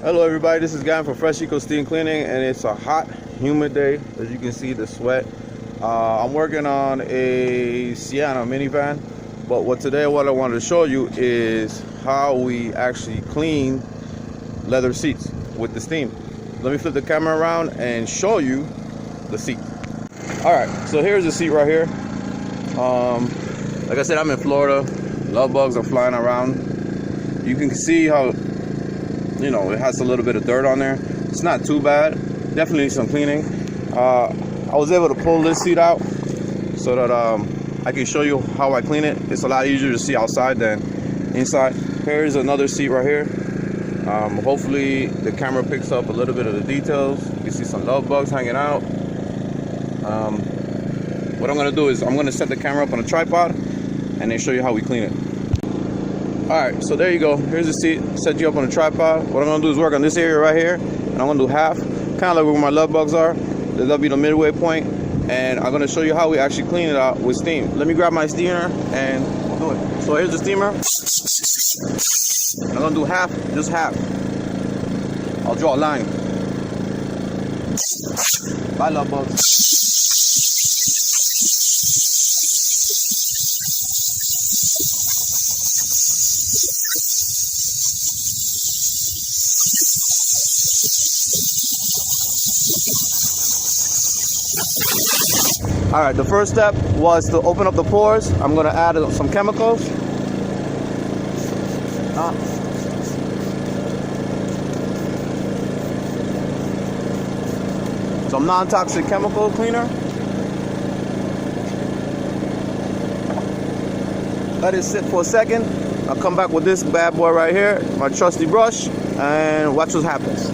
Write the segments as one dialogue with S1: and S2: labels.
S1: Hello everybody, this is Guy from Fresh Eco Steam Cleaning, and it's a hot, humid day. As you can see, the sweat. I'm working on a Sienna minivan, but what I wanted to show you is how we actually clean leather seats with the steam. Let me flip the camera around and show you the seat. Alright, so here's the seat right here. Like I said, I'm in Florida. Love bugs are flying around. You can see how it has a little bit of dirt on there. It's not too bad. Definitely needs some cleaning. I was able to pull this seat out so that I can show you how I clean it. It's a lot easier to see outside than inside. Here's another seat right here. Hopefully the camera picks up a little bit of the details. You can see some love bugs hanging out. What I'm going to do is I'm going to set the camera up on a tripod and then show you how we clean it. Alright, so there you go. Here's the seat. Set you up on a tripod. What I'm going to do is work on this area right here. And I'm going to do half. Kind of like where my love bugs are. That'll be the midway point. And I'm going to show you how we actually clean it out with steam. Let me grab my steamer and we'll do it. So here's the steamer. I'm going to do half, just half. I'll draw a line. Bye, love bugs. Alright, the first step was to open up the pores. I'm going to add some chemicals. Some non-toxic chemical cleaner. Let it sit for a second. I'll come back with this bad boy right here, my trusty brush, and watch what happens.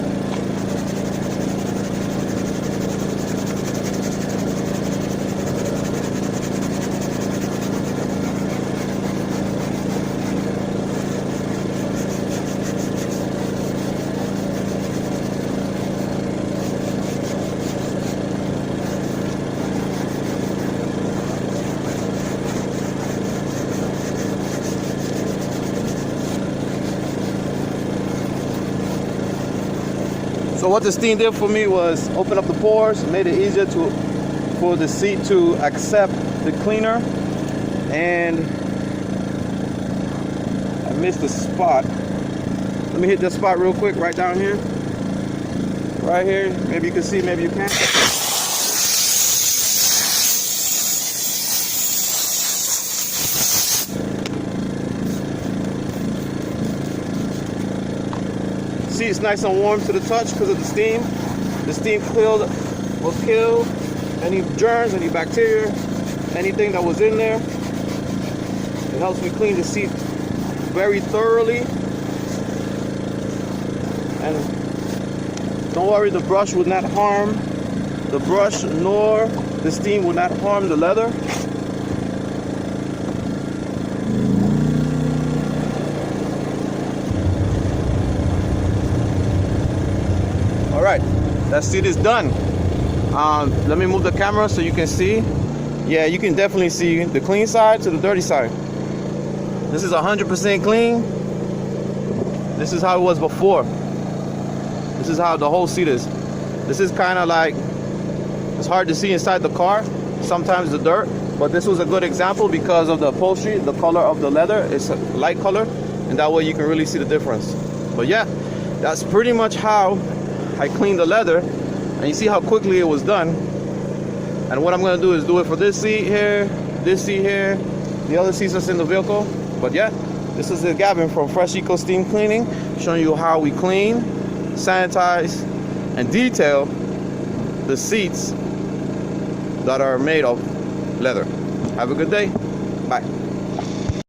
S1: So what the steam did for me was open up the pores, made it easier for the seat to accept the cleaner. And I missed a spot. Let me hit this spot real quick, right down here. Right here. Maybe you can see, maybe you can't. See, it's nice and warm to the touch because of the steam. The steam will kill any germs, any bacteria, anything that was in there. It helps me clean the seat very thoroughly. And don't worry, the brush will not harm the brush, nor the steam will not harm the leather. Alright, that seat is done. Let me move the camera so you can see. Yeah, you can definitely see the clean side to the dirty side. This is 100% clean. This is how it was before. This is how the whole seat is. This is kind of like, it's hard to see inside the car, sometimes the dirt, but this was a good example because of the upholstery, the color of the leather. It's a light color, and that way you can really see the difference. But yeah, that's pretty much how I cleaned the leather, and you see how quickly it was done. And what I'm going to do is do it for this seat here, the other seats that's in the vehicle. But yeah, this is Gavin from Fresh Eco Steam Cleaning, showing you how we clean, sanitize, and detail the seats that are made of leather. Have a good day. Bye.